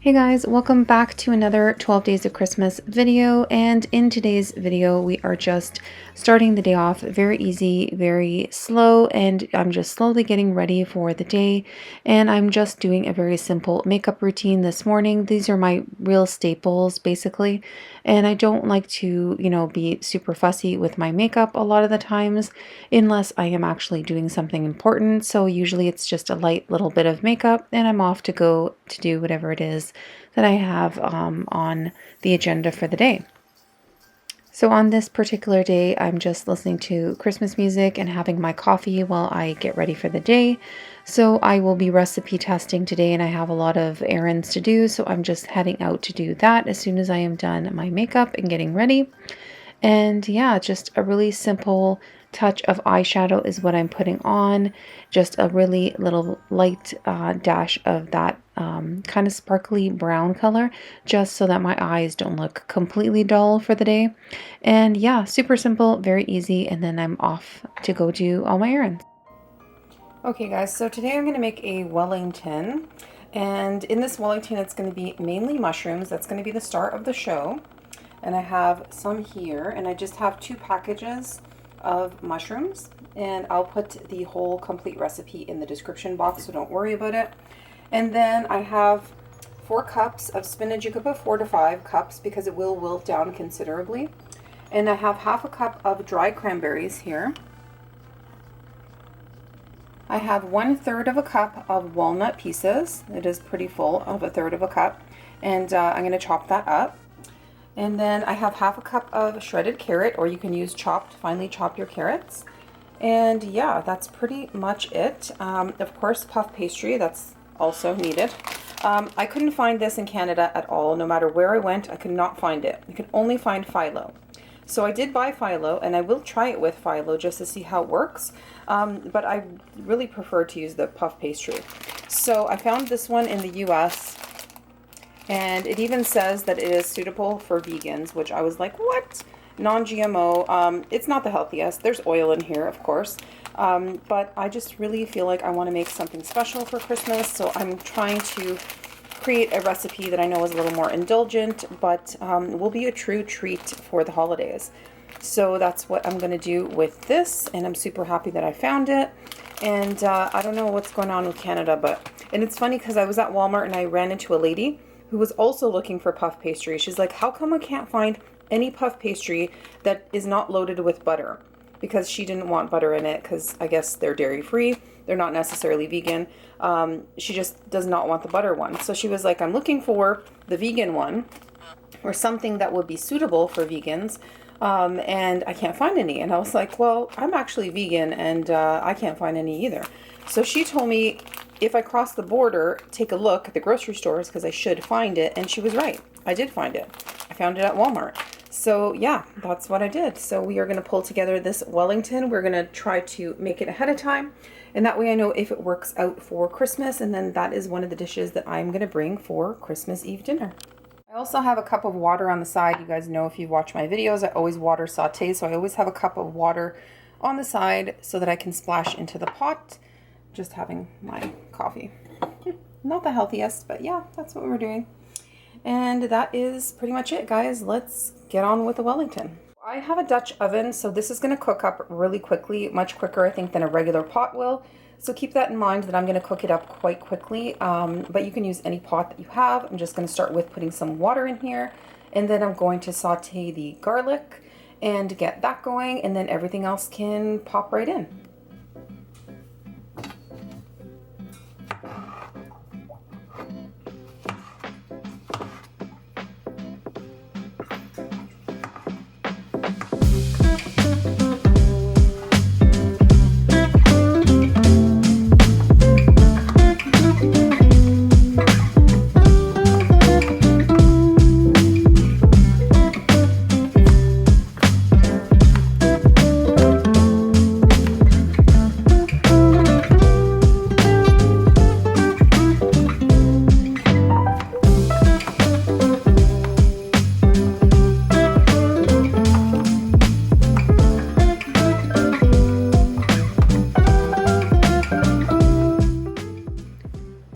Hey guys, welcome back to another 12 Days of Christmas video, and in today's video we are just starting the day off very easy, very slow, and I'm just slowly getting ready for the day, and I'm just doing a very simple makeup routine this morning. These are my real staples basically, and I don't like to, be super fussy with my makeup a lot of the times unless I am actually doing something important. So usually it's just a light little bit of makeup and I'm off to go to do whatever it is that I have on the agenda for the day. So on this particular day, I'm just listening to Christmas music and having my coffee while I get ready for the day. So I will be recipe testing today and I have a lot of errands to do. So I'm just heading out to do that as soon as I am done my makeup and getting ready. And yeah, just a really simple touch of eyeshadow is what I'm putting on. Just a really little light dash of that kind of sparkly brown color, just so that my eyes don't look completely dull for the day. And yeah, super simple, very easy, and then I'm off to go do all my errands. Okay guys, so today I'm going to make a Wellington, and in this Wellington it's going to be mainly mushrooms. That's going to be the start of the show. And I have some here, and I just have 2 packages of mushrooms, and I'll put the whole complete recipe in the description box, so don't worry about it. And then I have 4 cups of spinach. You could put 4 to 5 cups because it will wilt down considerably. And I have half a cup of dry cranberries here. I have 1/3 of a cup of walnut pieces. It is pretty full of 1/3 of a cup, and I'm going to chop that up. And then I have half a cup of shredded carrot, or you can use finely chop your carrots. And yeah, that's pretty much it. Of course, puff pastry, that's also needed. I couldn't find this in Canada at all. No matter where I went, I could not find it. I could only find phyllo. So I did buy phyllo, and I will try it with phyllo just to see how it works. But I really prefer to use the puff pastry. So I found this one in the US. And it even says that it is suitable for vegans, which I was like, what? Non-GMO. It's not the healthiest. There's oil in here, of course. But I just really feel like I want to make something special for Christmas. So I'm trying to create a recipe that I know is a little more indulgent, but will be a true treat for the holidays. So that's what I'm going to do with this. And I'm super happy that I found it. And I don't know what's going on with Canada, and it's funny because I was at Walmart and I ran into a lady who was also looking for puff pastry. She's like, how come I can't find any puff pastry that is not loaded with butter? Because she didn't want butter in it because I guess they're dairy free. They're not necessarily vegan. She just does not want the butter one. So she was like, I'm looking for the vegan one or something that would be suitable for vegans. And I can't find any. And I was like, well, I'm actually vegan and I can't find any either. So she told me, if I cross the border, take a look at the grocery stores because I should find it. And she was right. I did find it. I found it at Walmart. So yeah, that's what I did. So we are going to pull together this Wellington. We're going to try to make it ahead of time. And that way I know if it works out for Christmas. And then that is one of the dishes that I'm going to bring for Christmas Eve dinner. I also have a cup of water on the side. You guys know if you've watched my videos, I always water saute. So I always have a cup of water on the side so that I can splash into the pot. Just having my coffee. Not the healthiest, but yeah, that's what we're doing. And that is pretty much it, guys. Let's get on with the Wellington. I have a Dutch oven, so this is going to cook up really quickly, much quicker, I think, than a regular pot will. So keep that in mind that I'm going to cook it up quite quickly, but you can use any pot that you have. I'm just going to start with putting some water in here, and then I'm going to saute the garlic and get that going, and then everything else can pop right in.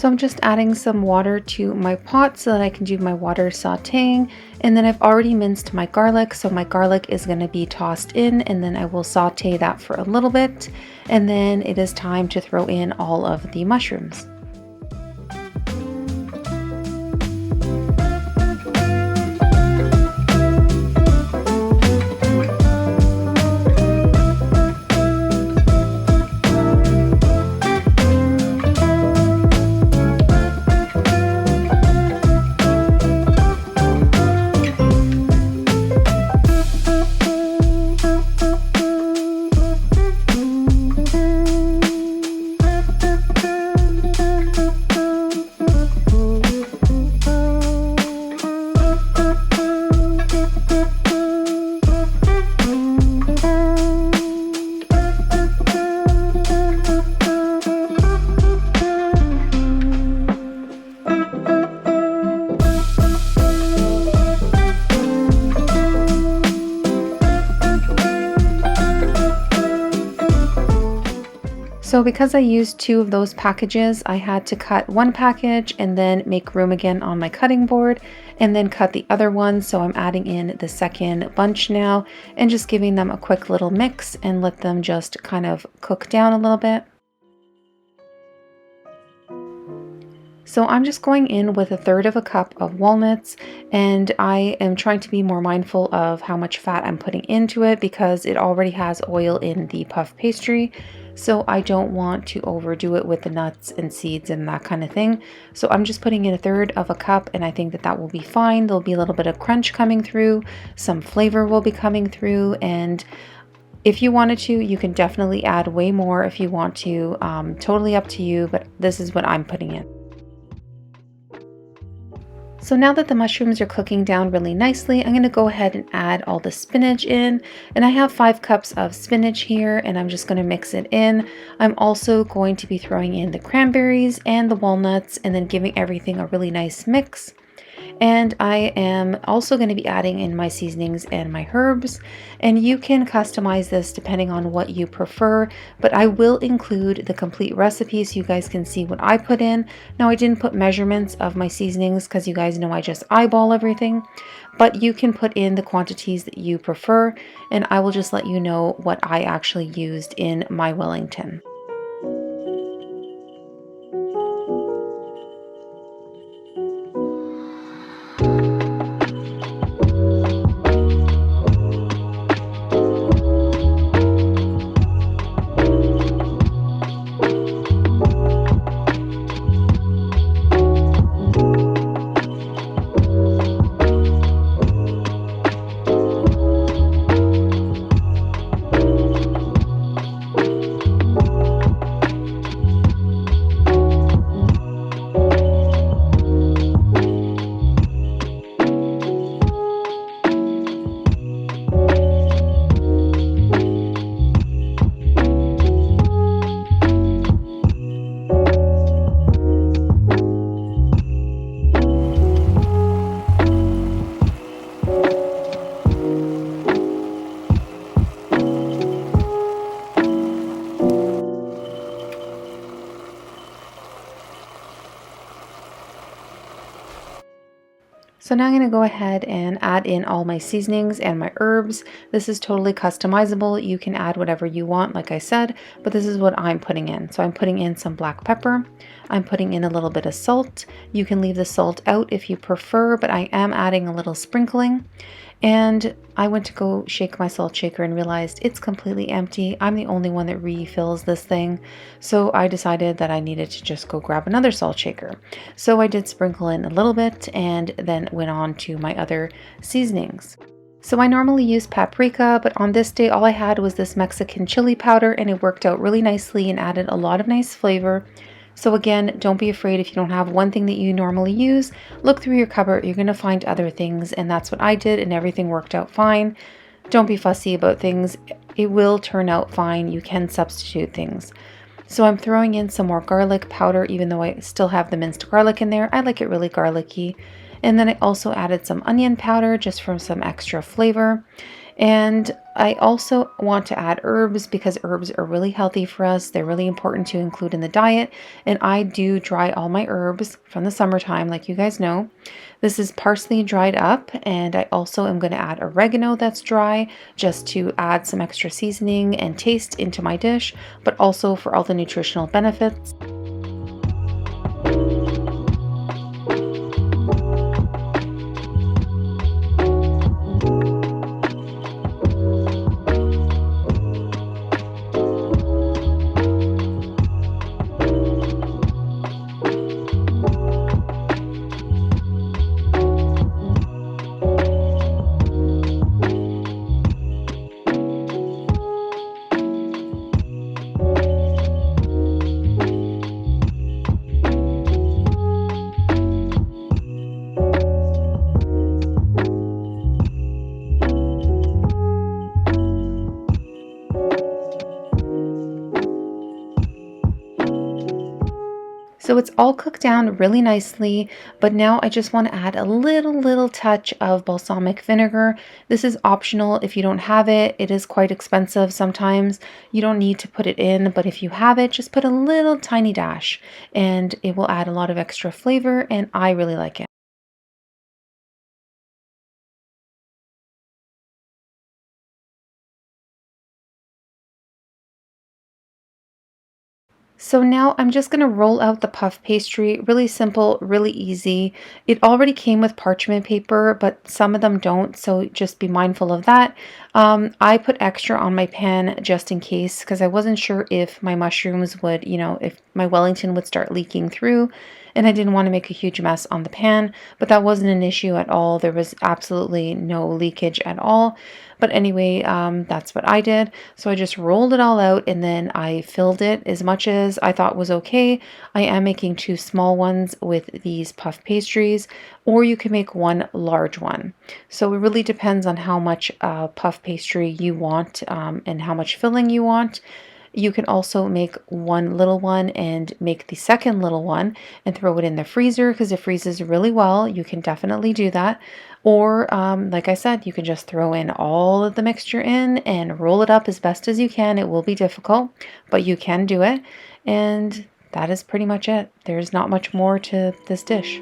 So I'm just adding some water to my pot so that I can do my water sauteing. And then I've already minced my garlic, so my garlic is going to be tossed in, and then I will saute that for a little bit. And then it is time to throw in all of the mushrooms. So because I used 2 of those packages, I had to cut one package and then make room again on my cutting board and then cut the other one. So I'm adding in the second bunch now and just giving them a quick little mix and let them just kind of cook down a little bit. So I'm just going in with 1/3 cup of walnuts, and I am trying to be more mindful of how much fat I'm putting into it because it already has oil in the puff pastry. So I don't want to overdo it with the nuts and seeds and that kind of thing. So I'm just putting in 1/3 cup, and I think that that will be fine. There'll be a little bit of crunch coming through, some flavor will be coming through, and if you wanted to, you can definitely add way more if you want to. Totally up to you, but this is what I'm putting in. So now that the mushrooms are cooking down really nicely, I'm going to go ahead and add all the spinach in. And I have 5 cups of spinach here, and I'm just going to mix it in. I'm also going to be throwing in the cranberries and the walnuts and then giving everything a really nice mix. And I am also going to be adding in my seasonings and my herbs, and you can customize this depending on what you prefer, but I will include the complete recipe so you guys can see what I put in. Now, I didn't put measurements of my seasonings because you guys know I just eyeball everything, but you can put in the quantities that you prefer, and I will just let you know what I actually used in my Wellington. So now I'm going to go ahead and add in all my seasonings and my herbs. This is totally customizable. You can add whatever you want, like I said, but this is what I'm putting in. So I'm putting in some black pepper. I'm putting in a little bit of salt. You can leave the salt out if you prefer, but I am adding a little sprinkling. And I went to go shake my salt shaker and realized it's completely empty. I'm the only one that refills this thing. So I decided that I needed to just go grab another salt shaker. So I did sprinkle in a little bit and then went on to my other seasonings. So I normally use paprika, but on this day all I had was this Mexican chili powder, and it worked out really nicely and added a lot of nice flavor. So again, don't be afraid if you don't have one thing that you normally use. Look through your cupboard, you're going to find other things, and that's what I did, and everything worked out fine. Don't be fussy about things. It will turn out fine. You can substitute things. So I'm throwing in some more garlic powder, even though I still have the minced garlic in there. I like it really garlicky. And then I also added some onion powder just for some extra flavor. And I also want to add herbs because herbs are really healthy for us. They're really important to include in the diet. And I do dry all my herbs from the summertime, like you guys know. This is parsley dried up, and I also am going to add oregano that's dry just to add some extra seasoning and taste into my dish, but also for all the nutritional benefits. So it's all cooked down really nicely, but now I just want to add a little touch of balsamic vinegar. This is optional if you don't have it. It is quite expensive sometimes. You don't need to put it in, but if you have it, just put a little tiny dash and it will add a lot of extra flavor, and I really like it. So now I'm just going to roll out the puff pastry. Really simple, really easy. It already came with parchment paper, but some of them don't, so just be mindful of that. I put extra on my pan just in case because I wasn't sure if my mushrooms would, if my Wellington would start leaking through, and I didn't want to make a huge mess on the pan, but that wasn't an issue at all. There was absolutely no leakage at all. But anyway, that's what I did. So I just rolled it all out and then I filled it as much as I thought was okay. I am making 2 small ones with these puff pastries, or you can make 1 large one. So it really depends on how much puff pastry you want and how much filling you want. You can also make 1 little one and make the second little one and throw it in the freezer because it freezes really well. You can definitely do that. Or, like I said, you can just throw in all of the mixture in and roll it up as best as you can. It will be difficult, but you can do it. And that is pretty much it. There's not much more to this dish.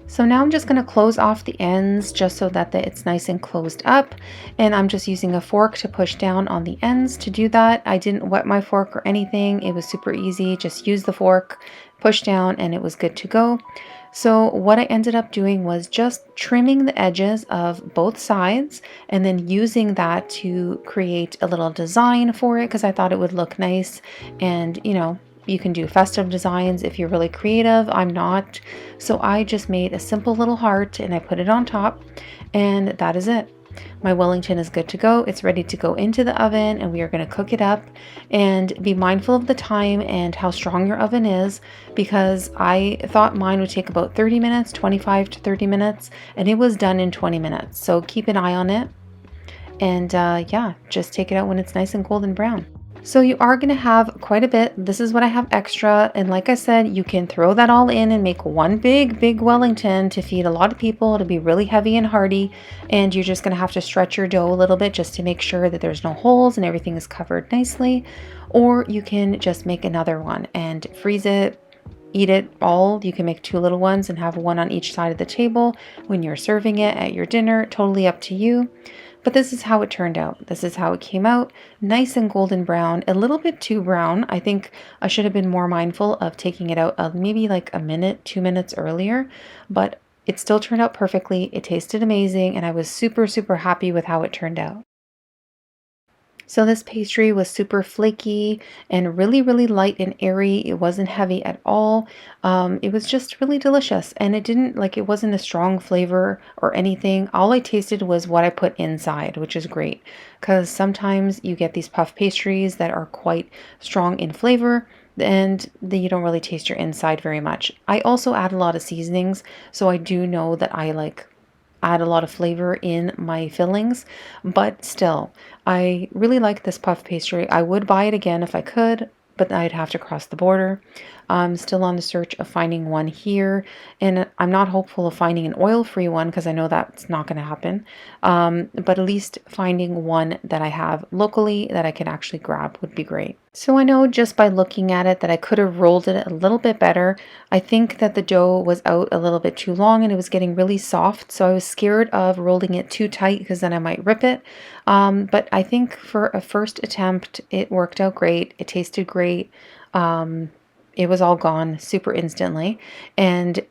So now I'm just going to close off the ends just so that it's nice and closed up. And I'm just using a fork to push down on the ends to do that. I didn't wet my fork or anything. It was super easy. Just use the fork, push down, and it was good to go. So what I ended up doing was just trimming the edges of both sides and then using that to create a little design for it because I thought it would look nice. And you can do festive designs if you're really creative. I'm not. So I just made a simple little heart and I put it on top, and that is it. My Wellington is good to go. It's ready to go into the oven and we are going to cook it up. And be mindful of the time and how strong your oven is, because I thought mine would take about 30 minutes, 25 to 30 minutes, and it was done in 20 minutes. So keep an eye on it. And yeah, just take it out when it's nice and golden brown. So you are going to have quite a bit. This is what I have extra. And like I said, you can throw that all in and make one big Wellington to feed a lot of people. It'll be really heavy and hearty. And you're just going to have to stretch your dough a little bit just to make sure that there's no holes and everything is covered nicely. Or you can just make another one and freeze it. Eat it all. You can make 2 little ones and have one on each side of the table when you're serving it at your dinner. Totally up to you. But this is how it turned out. This is how it came out, nice and golden brown, a little bit too brown. I think I should have been more mindful of taking it out maybe like a minute, 2 minutes earlier, but it still turned out perfectly. It tasted amazing, and I was super, super happy with how it turned out. So this pastry was super flaky and really, really light and airy. It wasn't heavy at all. It was just really delicious, and it wasn't a strong flavor or anything. All I tasted was what I put inside, which is great because sometimes you get these puff pastries that are quite strong in flavor and then you don't really taste your inside very much. I also add a lot of seasonings, so I do know that I add a lot of flavor in my fillings, but still, I really like this puff pastry. I would buy it again if I could, but I'd have to cross the border. I'm still on the search of finding one here, and I'm not hopeful of finding an oil-free one because I know that's not going to happen, but at least finding one that I have locally that I can actually grab would be great. So I know just by looking at it that I could have rolled it a little bit better. I think that the dough was out a little bit too long and it was getting really soft, so I was scared of rolling it too tight because then I might rip it. But I think for a first attempt, it worked out great. It tasted great. It was all gone super instantly, and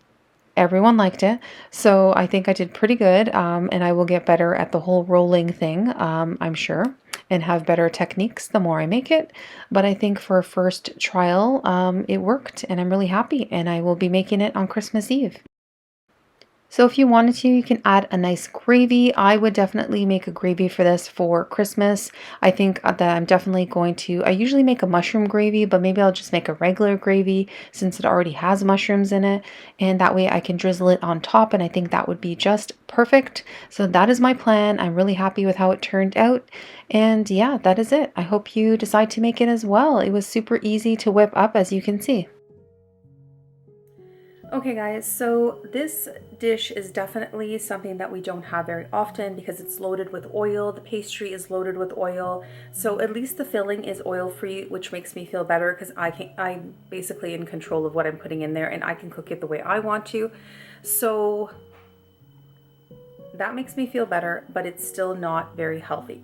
everyone liked it. So I think I did pretty good, and I will get better at the whole rolling thing, I'm sure, and have better techniques the more I make it. But I think for a first trial, it worked, and I'm really happy, and I will be making it on Christmas Eve. So if you wanted to, you can add a nice gravy. I would definitely make a gravy for this for Christmas. I think that I'm definitely going to, I usually make a mushroom gravy, but maybe I'll just make a regular gravy since it already has mushrooms in it. And that way I can drizzle it on top, and I think that would be just perfect. So that is my plan. I'm really happy with how it turned out. And yeah, that is it. I hope you decide to make it as well. It was super easy to whip up, as you can see. Okay guys, so this dish is definitely something that we don't have very often because it's loaded with oil. The pastry is loaded with oil. So at least the filling is oil-free, which makes me feel better because I'm basically in control of what I'm putting in there and I can cook it the way I want to. So that makes me feel better, but it's still not very healthy.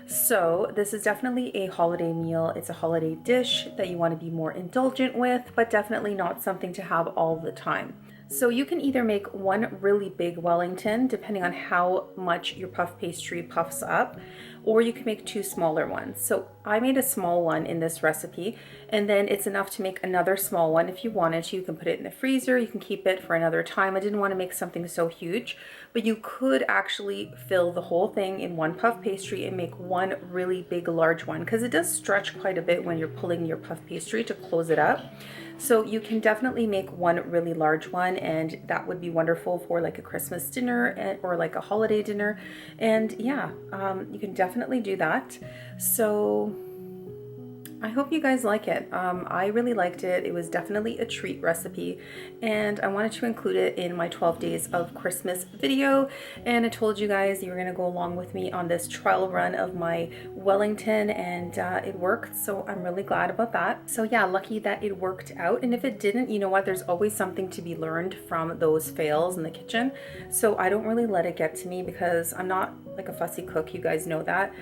So this is definitely a holiday meal. It's a holiday dish that you want to be more indulgent with, but definitely not something to have all the time. So you can either make one really big Wellington, depending on how much your puff pastry puffs up, or you can make two smaller ones. So I made a small one in this recipe, and then it's enough to make another small one. If you wanted to, you can put it in the freezer, you can keep it for another time. I didn't want to make something so huge, but you could actually fill the whole thing in one puff pastry and make one really big large one, because it does stretch quite a bit when you're pulling your puff pastry to close it up. So you can definitely make one really large one, and that would be wonderful for like a Christmas dinner or like a holiday dinner. And yeah, you can definitely do that. So I hope you guys like it. I really liked it. It was definitely a treat recipe, and I wanted to include it in my 12 days of Christmas video. And I told you guys you were going to go along with me on this trial run of my Wellington, and it worked. So I'm really glad about that. So yeah, lucky that it worked out. And if it didn't, you know what? There's always something to be learned from those fails in the kitchen. So I don't really let it get to me because I'm not like a fussy cook. You guys know that.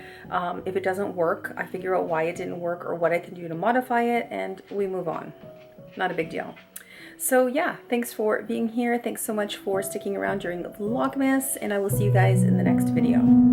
If it doesn't work, I figure out why it didn't work or what I can do to modify it, and we move on. Not a big deal. So yeah, thanks for being here. Thanks so much for sticking around during the Vlogmas, and I will see you guys in the next video.